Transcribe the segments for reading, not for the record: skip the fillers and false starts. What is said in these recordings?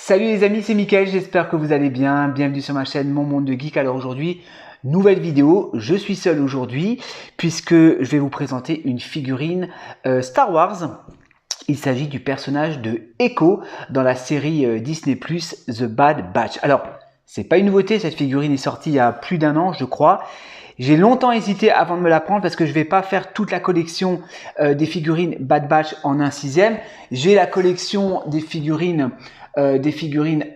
Salut les amis, c'est Mickaël, j'espère que vous allez bien. Bienvenue sur ma chaîne Mon Monde de Geek. Alors aujourd'hui, nouvelle vidéo. Je suis seul aujourd'hui puisque je vais vous présenter une figurine Star Wars. Il s'agit du personnage de Echo dans la série Disney+, The Bad Batch. Alors, c'est pas une nouveauté, cette figurine est sortie il y a plus d'un an, je crois. J'ai longtemps hésité avant de me la prendre parce que je vais pas faire toute la collection des figurines Bad Batch en 1/6. J'ai la collection des figurines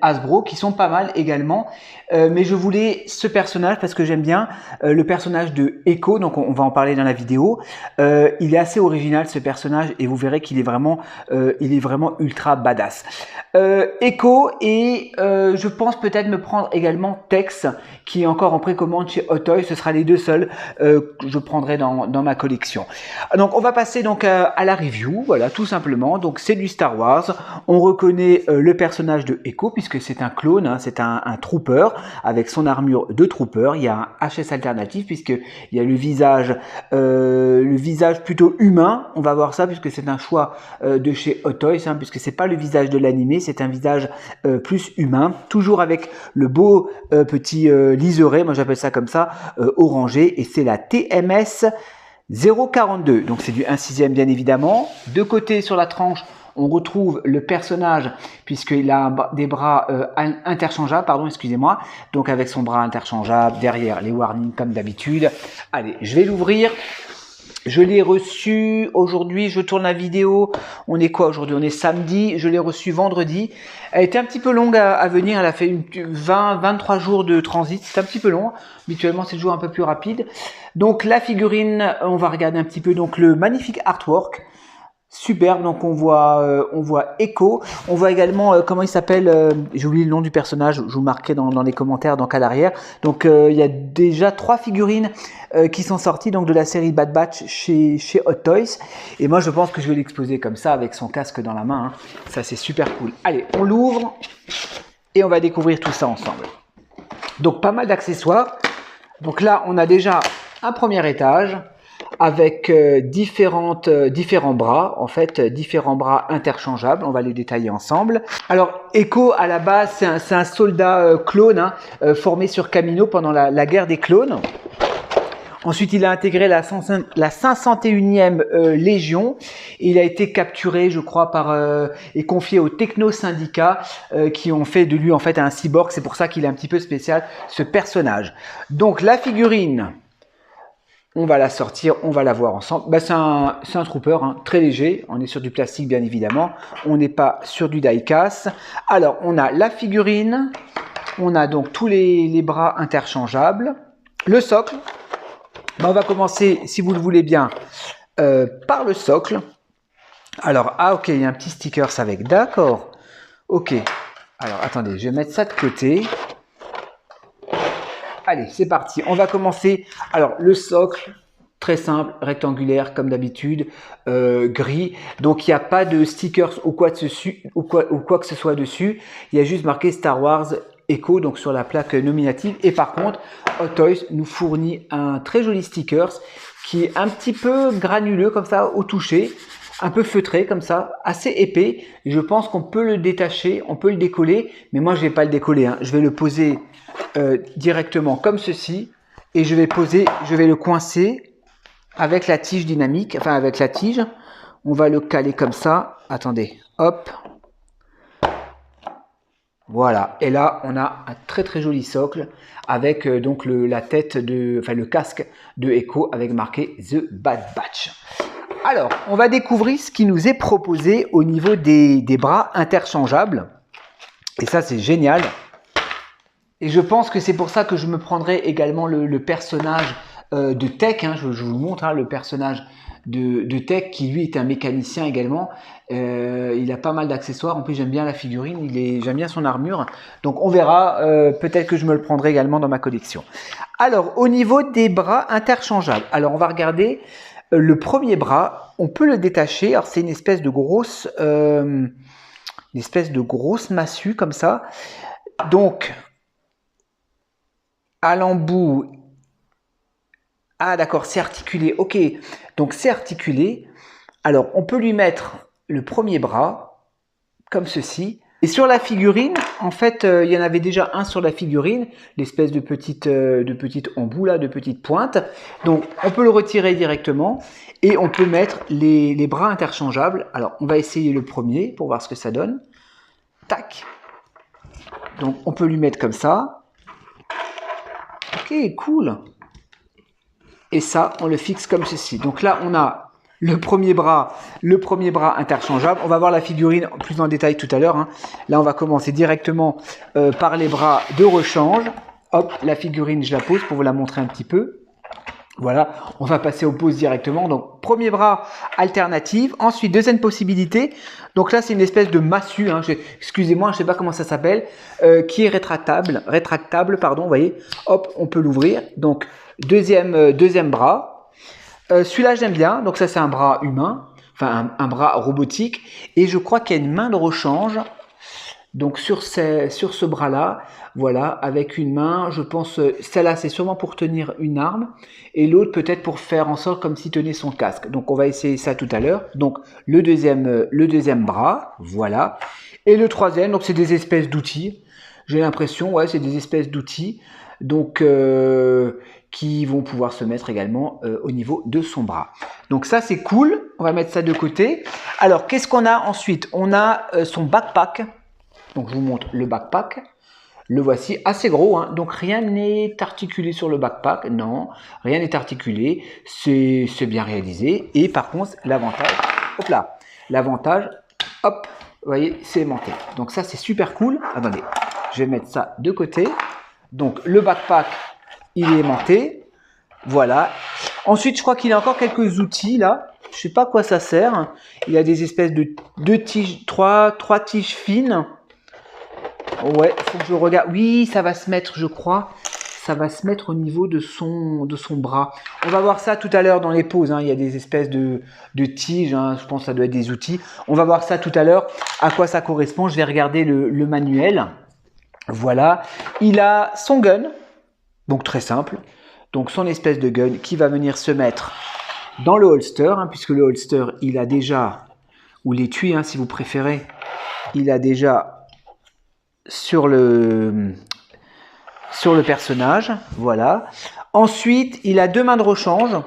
Hasbro qui sont pas mal également, mais je voulais ce personnage parce que j'aime bien le personnage de Echo, donc on va en parler dans la vidéo. Il est assez original ce personnage et vous verrez qu'il est vraiment ultra badass. Echo et je pense peut-être me prendre également Tex qui est encore en précommande chez Hot Toys. Ce sera les deux seuls que je prendrai dans ma collection. Donc on va passer donc à la review, voilà, tout simplement. Donc c'est du Star Wars. On reconnaît le personnage de Echo puisque c'est un clone, hein, c'est un trooper avec son armure de trooper. Il y a un HS alternatif puisque il y a le visage plutôt humain. On va voir ça puisque c'est un choix de chez Hot Toys, hein, puisque c'est pas le visage de l'animé, c'est un visage plus humain, toujours avec le beau petit liseré, moi j'appelle ça comme ça, orangé, et c'est la TMS 042, donc c'est du 1/6 bien évidemment. De côté sur la tranche, on retrouve le personnage puisqu'il a des bras interchangeables, pardon, excusez-moi, donc avec son bras interchangeable, derrière les warnings comme d'habitude. Allez, je vais l'ouvrir. Je l'ai reçu aujourd'hui, je tourne la vidéo, on est quoi aujourd'hui? On est samedi, je l'ai reçu vendredi. Elle était un petit peu longue à venir, elle a fait 23 jours de transit, c'est un petit peu long. Habituellement c'est toujours un peu plus rapide. Donc la figurine, on va regarder un petit peu donc le magnifique artwork. Superbe, donc on voit Echo, on voit également comment il s'appelle, j'ai oublié le nom du personnage, je vous marquerai dans les commentaires, donc à l'arrière. Donc il y a déjà 3 figurines qui sont sorties donc de la série Bad Batch chez Hot Toys, et moi je pense que je vais l'exposer comme ça avec son casque dans la main, hein. Ça c'est super cool. Allez, on l'ouvre et on va découvrir tout ça ensemble. Donc pas mal d'accessoires. Donc là on a déjà un premier étage avec différents bras, en fait, différents bras interchangeables. On va les détailler ensemble. Alors, Echo, à la base, c'est un soldat clone, hein, formé sur Kamino pendant la guerre des clones. Ensuite, il a intégré la 501e Légion. Il a été capturé, je crois, et confié au techno-syndicat qui ont fait de lui, en fait, un cyborg. C'est pour ça qu'il est un petit peu spécial, ce personnage. Donc, la figurine... On va la sortir, on va la voir ensemble. Bah, c'est un trooper, hein, très léger. On est sur du plastique, bien évidemment. On n'est pas sur du die-cast. Alors, on a la figurine. On a donc tous les bras interchangeables. Le socle. Bah, on va commencer, si vous le voulez bien, par le socle. Alors, ah ok, il y a un petit sticker avec. D'accord. Ok. Alors, attendez, je vais mettre ça de côté. Allez, c'est parti. On va commencer. Alors, le socle, très simple, rectangulaire, comme d'habitude, gris. Donc, il n'y a pas de stickers ou quoi que ce soit dessus. Il y a juste marqué Star Wars Echo, donc sur la plaque nominative. Et par contre, Hot Toys nous fournit un très joli sticker qui est un petit peu granuleux, comme ça, au toucher. Un peu feutré comme ça, assez épais. Je pense qu'on peut le détacher, on peut le décoller. Mais moi, je ne vais pas le décoller, hein. Je vais le poser directement comme ceci, et je vais le coincer avec la tige dynamique, enfin avec la tige. On va le caler comme ça. Attendez, hop, voilà. Et là, on a un très très joli socle avec donc la tête le casque de Echo avec marqué The Bad Batch. Alors, on va découvrir ce qui nous est proposé au niveau des bras interchangeables. Et ça, c'est génial. Et je pense que c'est pour ça que je me prendrai également le personnage de Tech, hein, je vous le montre, hein, le personnage de Tech qui lui est un mécanicien également. Il a pas mal d'accessoires, en plus j'aime bien la figurine, j'aime bien son armure. Donc on verra, peut-être que je me le prendrai également dans ma collection. Alors au niveau des bras interchangeables, alors on va regarder le premier bras, on peut le détacher. Alors c'est une espèce de grosse massue comme ça. Donc à l'embout, ah d'accord, c'est articulé, ok, donc c'est articulé. Alors on peut lui mettre le premier bras, comme ceci, Et sur la figurine, en fait, il y en avait déjà un sur la figurine, l'espèce de petite embout là, de petite pointe. Donc, on peut le retirer directement et on peut mettre les bras interchangeables. Alors, on va essayer le premier pour voir ce que ça donne. Tac. Donc, on peut lui mettre comme ça. Ok, cool. Et ça, on le fixe comme ceci. Donc là, on a le premier bras interchangeable. On va voir la figurine plus en détail tout à l'heure. Hein. Là, on va commencer directement par les bras de rechange. Hop, la figurine, je la pose pour vous la montrer un petit peu. Voilà, on va passer aux poses directement. Donc, premier bras alternative. Ensuite, deuxième possibilité. Donc là, c'est une espèce de massue. Hein. Excusez-moi, je ne sais pas comment ça s'appelle. Qui est rétractable, pardon. Vous voyez, hop, on peut l'ouvrir. Donc, deuxième bras. Celui-là, j'aime bien. Donc ça, c'est un bras humain. Enfin, un bras robotique. Et je crois qu'il y a une main de rechange. Donc sur ce bras-là, voilà, avec une main, je pense, celle-là c'est sûrement pour tenir une arme, et l'autre peut-être pour faire en sorte comme s'il tenait son casque. Donc on va essayer ça tout à l'heure. Donc le deuxième bras, voilà. Et le troisième, donc c'est des espèces d'outils. J'ai l'impression, ouais, c'est des espèces d'outils, donc qui vont pouvoir se mettre également au niveau de son bras. Donc ça c'est cool, on va mettre ça de côté. Alors qu'est-ce qu'on a ensuite? On a son backpack. Donc je vous montre le backpack, le voici, assez gros, hein. Donc rien n'est articulé sur le backpack, non, rien n'est articulé, c'est bien réalisé. Et par contre, l'avantage, hop là, l'avantage, hop, vous voyez, c'est aimanté. Donc ça c'est super cool, attendez, je vais mettre ça de côté. Donc le backpack, il est aimanté, voilà. Ensuite, je crois qu'il a encore quelques outils là, je sais pas à quoi ça sert. Il a des espèces de tiges, trois tiges fines. Ouais, faut que je regarde. Oui, ça va se mettre, je crois. Ça va se mettre au niveau de son bras. On va voir ça tout à l'heure dans les poses. Hein. Il y a des espèces de tiges. Hein. Je pense que ça doit être des outils. On va voir ça tout à l'heure. À quoi ça correspond? Je vais regarder le manuel. Voilà. Il a son gun. Donc très simple. Donc son espèce de gun qui va venir se mettre dans le holster. Hein, puisque le holster, il a déjà, ou l'étui, hein, si vous préférez, il a déjà sur le personnage, voilà. Ensuite, il a deux mains de rechange,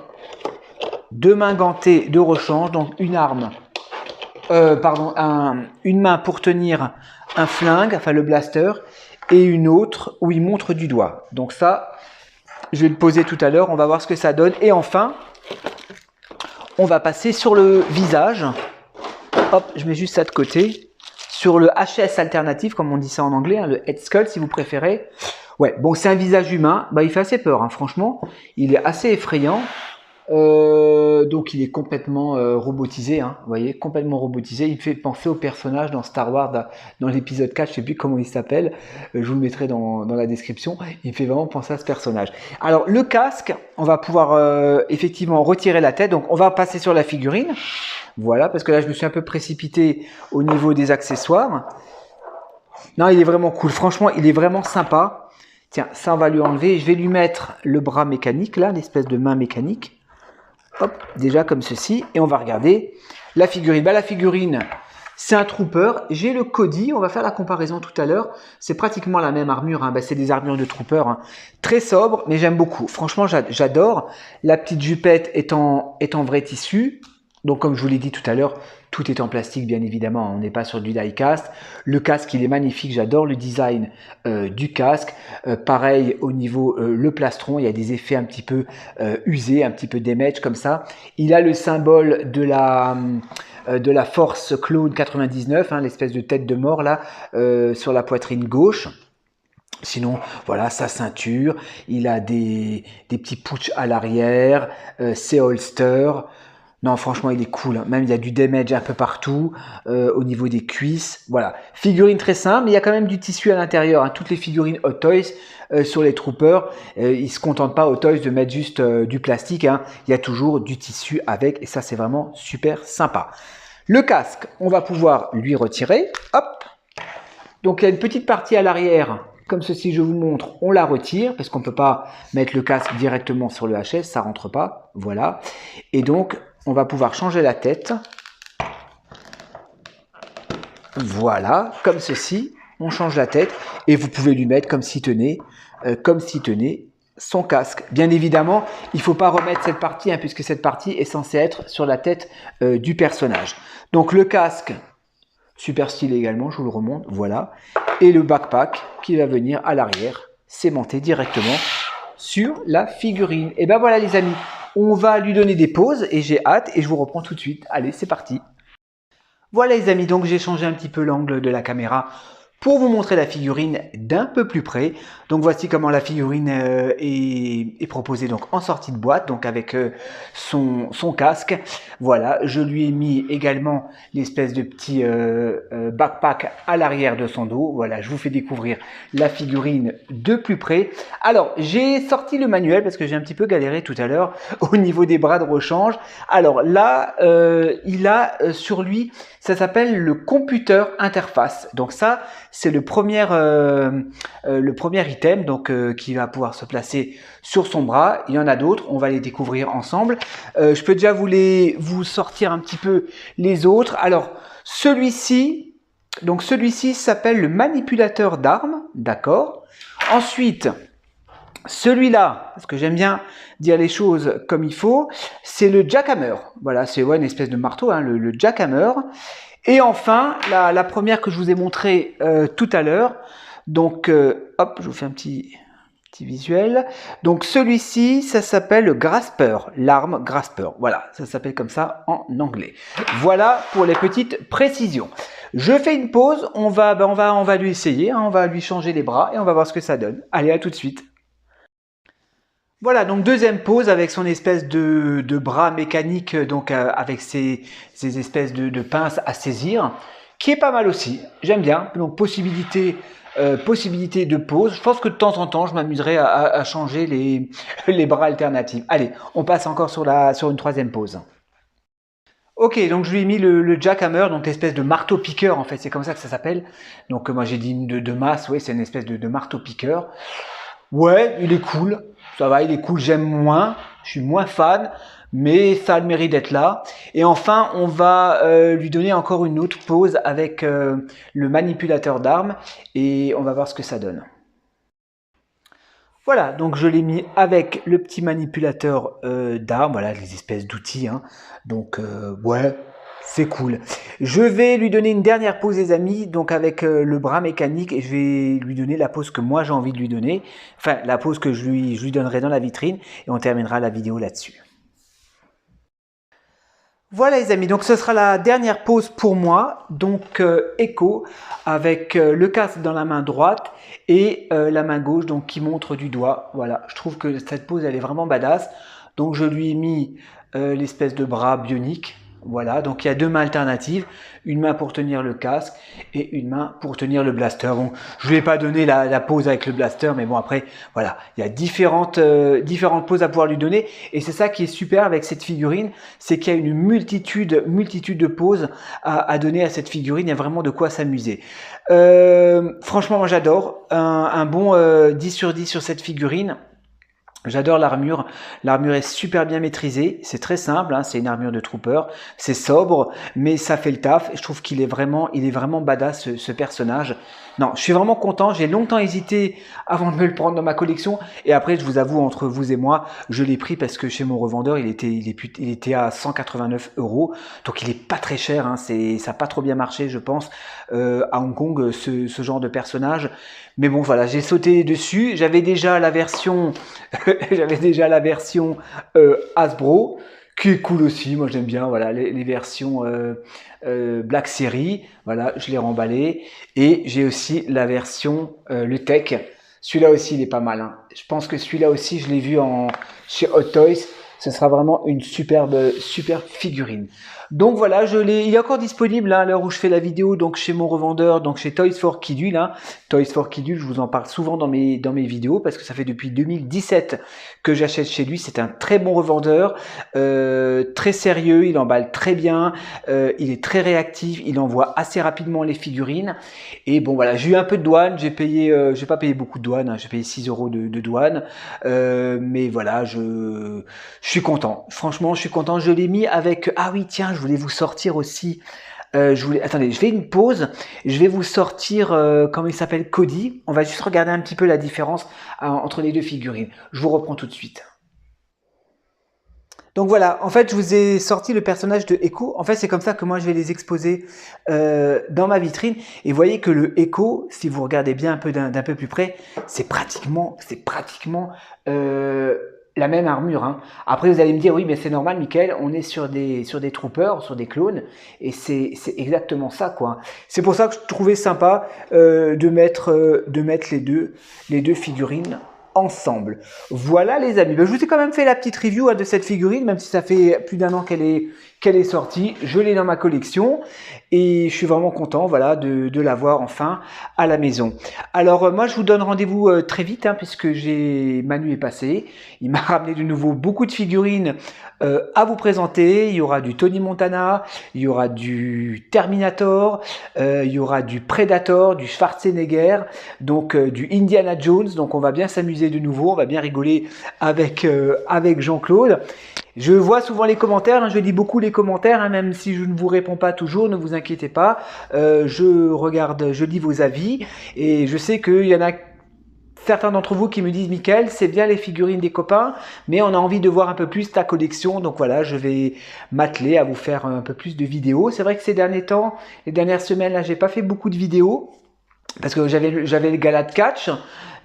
deux mains gantées de rechange, donc une arme, une main pour tenir un flingue, enfin le blaster, et une autre où il montre du doigt. Donc ça, je vais le poser tout à l'heure, on va voir ce que ça donne. Et enfin, on va passer sur le visage. Hop, je mets juste ça de côté. Sur le HS alternatif, comme on dit ça en anglais, hein, le head skull si vous préférez. Ouais, bon, c'est un visage humain. Bah, il fait assez peur, hein, franchement. Il est assez effrayant. Donc, il est complètement robotisé. Hein, vous voyez, complètement robotisé. Il me fait penser au personnage dans Star Wars, dans l'épisode 4. Je sais plus comment il s'appelle. Je vous le mettrai dans la description. Il me fait vraiment penser à ce personnage. Alors, le casque, on va pouvoir effectivement retirer la tête. Donc, on va passer sur la figurine. Voilà, parce que là, je me suis un peu précipité au niveau des accessoires. Non, il est vraiment cool. Franchement, il est vraiment sympa. Tiens, ça, on va lui enlever. Je vais lui mettre le bras mécanique, là, l'espèce de main mécanique. Hop, déjà comme ceci. Et on va regarder la figurine. Bah, la figurine, c'est un trooper. J'ai le Cody. On va faire la comparaison tout à l'heure. C'est pratiquement la même armure. Hein. Bah, c'est des armures de trooper. Hein. Très sobre, mais j'aime beaucoup. Franchement, j'adore. La petite jupette est en vrai tissu. Donc, comme je vous l'ai dit tout à l'heure, tout est en plastique, bien évidemment. On n'est pas sur du die-cast. Le casque, il est magnifique. J'adore le design du casque. Pareil, au niveau le plastron, il y a des effets un petit peu usés, un petit peu damage comme ça. Il a le symbole de la Force Clone 99, hein, l'espèce de tête de mort là, sur la poitrine gauche. Sinon, voilà, sa ceinture. Il a des petits putsch à l'arrière, ses holsters. Non, franchement, il est cool. Hein. Même, il y a du damage un peu partout, au niveau des cuisses. Voilà. Figurine très simple, mais il y a quand même du tissu à l'intérieur. Hein. Toutes les figurines Hot Toys sur les Troopers, ils ne se contentent pas, Hot Toys, de mettre juste du plastique. Hein. Il y a toujours du tissu avec, et ça, c'est vraiment super sympa. Le casque, on va pouvoir lui retirer. Hop. Donc, il y a une petite partie à l'arrière. Comme ceci, je vous montre, on la retire, parce qu'on ne peut pas mettre le casque directement sur le HS, ça ne rentre pas. Voilà. Et donc, on va pouvoir changer la tête. Voilà, comme ceci. On change la tête et vous pouvez lui mettre comme s'il tenait son casque. Bien évidemment, il ne faut pas remettre cette partie puisque cette partie est censée être sur la tête du personnage. Donc le casque, super stylé également, je vous le remonte, voilà. Et le backpack qui va venir à l'arrière, s'aimanter directement sur la figurine. Et ben voilà les amis, on va lui donner des pauses et j'ai hâte et je vous reprends tout de suite. Allez, c'est parti. Voilà les amis, donc j'ai changé un petit peu l'angle de la caméra pour vous montrer la figurine d'un peu plus près. Donc voici comment la figurine est proposée donc en sortie de boîte, donc avec son casque. Voilà, je lui ai mis également l'espèce de petit backpack à l'arrière de son dos. Voilà, je vous fais découvrir la figurine de plus près. Alors, j'ai sorti le manuel parce que j'ai un petit peu galéré tout à l'heure au niveau des bras de rechange. Alors là, il a sur lui, ça s'appelle le computer interface. Donc ça, c'est le premier item donc qui va pouvoir se placer sur son bras. Il y en a d'autres, on va les découvrir ensemble. Je peux déjà vous sortir un petit peu les autres. Alors celui-ci s'appelle le manipulateur d'armes, d'accord. Ensuite, celui-là, parce que j'aime bien dire les choses comme il faut, c'est le jackhammer. Voilà, c'est une espèce de marteau, le jackhammer. Et enfin, la première que je vous ai montrée tout à l'heure, donc hop, je vous fais un petit visuel. Donc celui-ci, ça s'appelle le grasper, l'arme grasper. Voilà, ça s'appelle comme ça en anglais. Voilà pour les petites précisions. Je fais une pause, on va lui essayer, on va lui changer les bras et on va voir ce que ça donne. Allez, à tout de suite. Voilà, donc deuxième pose avec son espèce de bras mécanique, donc avec ces espèces de pinces à saisir, qui est pas mal aussi. J'aime bien. Donc possibilité de pose. Je pense que de temps en temps, je m'amuserai à changer les bras alternatifs. Allez, on passe encore sur une troisième pose. Ok, donc je lui ai mis le jackhammer, donc l'espèce de marteau piqueur en fait, c'est comme ça que ça s'appelle. Donc moi j'ai dit de masse, oui, c'est une espèce de marteau piqueur. Ouais, il est cool, ça va, il est cool, j'aime moins, je suis moins fan, mais ça a le mérite d'être là. Et enfin, on va lui donner encore une autre pose avec le manipulateur d'armes et on va voir ce que ça donne. Voilà, donc je l'ai mis avec le petit manipulateur d'armes, voilà, les espèces d'outils, donc ouais, c'est cool. Je vais lui donner une dernière pose les amis, donc avec le bras mécanique et je vais lui donner la pose que moi j'ai envie de lui donner, enfin la pose que je lui donnerai dans la vitrine et on terminera la vidéo là-dessus. Voilà les amis, donc ce sera la dernière pose pour moi, donc Echo avec le casque dans la main droite et la main gauche donc qui montre du doigt. Voilà, je trouve que cette pose elle est vraiment badass. Donc je lui ai mis l'espèce de bras bionique. Voilà, donc il y a deux mains alternatives, une main pour tenir le casque et une main pour tenir le blaster. Bon, je ne vais pas donner la pose avec le blaster, mais bon après, voilà, il y a différentes poses à pouvoir lui donner. Et c'est ça qui est super avec cette figurine, c'est qu'il y a une multitude de poses à donner à cette figurine. Il y a vraiment de quoi s'amuser. Franchement, moi j'adore. Un bon 10 sur 10 sur cette figurine. J'adore l'armure. L'armure est super bien maîtrisée. C'est très simple, c'est une armure de trooper. C'est sobre, mais ça fait le taf. Je trouve qu'il est vraiment badass ce personnage. Non, je suis vraiment content. J'ai longtemps hésité avant de me le prendre dans ma collection. Et après, je vous avoue, entre vous et moi, je l'ai pris parce que chez mon revendeur, il était à 189 €. Donc, il est pas très cher. Ça n'a pas trop bien marché, je pense, à Hong Kong, ce genre de personnage. Mais bon, voilà, j'ai sauté dessus. J'avais déjà la version Hasbro, qui est cool aussi. Moi, j'aime bien, voilà, les versions Black Series. Voilà, je l'ai remballé. Et j'ai aussi la version le Tech. Celui-là aussi, il est pas mal. Je pense que celui-là aussi, je l'ai vu chez Hot Toys. Ce sera vraiment une superbe figurine. Donc voilà, il est encore disponible à l'heure où je fais la vidéo, donc chez mon revendeur, donc chez Toys for Kidul. Toys for Kidul, je vous en parle souvent dans mes vidéos parce que ça fait depuis 2017 que j'achète chez lui. C'est un très bon revendeur, très sérieux, il emballe très bien, il est très réactif, il envoie assez rapidement les figurines. Et bon voilà, j'ai eu un peu de douane, j'ai pas payé beaucoup de douane, j'ai payé 6 € de douane, mais voilà, je suis content. Franchement, je suis content. Je l'ai mis avec, ah oui, tiens, je voulais vous sortir aussi Attendez, je fais une pause. Je vais vous sortir, comment il s'appelle, Cody. On va juste regarder un petit peu la différence entre les deux figurines. Je vous reprends tout de suite. Donc voilà, en fait, je vous ai sorti le personnage de Echo. En fait, c'est comme ça que moi, je vais les exposer dans ma vitrine. Et vous voyez que le Echo, si vous regardez bien un peu d'un peu plus près, c'est pratiquement la même armure. Hein. Après, vous allez me dire, oui, mais c'est normal, Michael, on est sur des troopers, sur des clones, et c'est exactement ça, quoi. C'est pour ça que je trouvais sympa de mettre les deux figurines ensemble. Voilà les amis, ben, je vous ai quand même fait la petite review de cette figurine, même si ça fait plus d'1 an qu'elle est sortie. Je l'ai dans ma collection et je suis vraiment content voilà, de l'avoir enfin à la maison. Alors moi je vous donne rendez-vous très vite puisque Manu est passé. Il m'a ramené de nouveau beaucoup de figurines à vous présenter. Il y aura du Tony Montana, il y aura du Terminator, il y aura du Predator, du Schwarzenegger, donc du Indiana Jones. Donc on va bien s'amuser de nouveau, on va bien rigoler avec Jean-Claude. Je vois souvent les commentaires, je lis beaucoup les commentaires, même si je ne vous réponds pas toujours, ne vous inquiétez pas. Je lis vos avis et je sais qu'il y en a certains d'entre vous qui me disent « Michael, c'est bien les figurines des copains, mais on a envie de voir un peu plus ta collection. » Donc voilà, je vais m'atteler à vous faire un peu plus de vidéos. C'est vrai que ces derniers temps, les dernières semaines, là, j'ai pas fait beaucoup de vidéos parce que j'avais le gala de catch.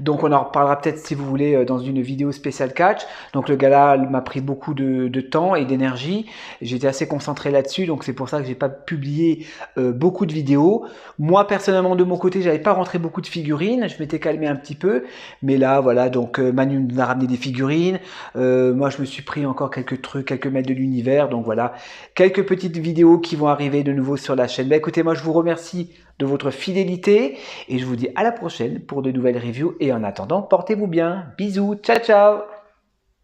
Donc on en reparlera peut-être si vous voulez dans une vidéo spéciale catch. Donc le gala m'a pris beaucoup de temps et d'énergie. J'étais assez concentré là-dessus, donc c'est pour ça que j'ai pas publié beaucoup de vidéos. Moi personnellement de mon côté, j'avais pas rentré beaucoup de figurines. Je m'étais calmé un petit peu, mais là voilà. Donc Manu nous a ramené des figurines. Moi je me suis pris encore quelques trucs, quelques mètres de l'univers. Donc voilà, quelques petites vidéos qui vont arriver de nouveau sur la chaîne. Bah écoutez, moi je vous remercie de votre fidélité et je vous dis à la prochaine pour de nouvelles reviews et en attendant, portez-vous bien. Bisous, ciao ciao.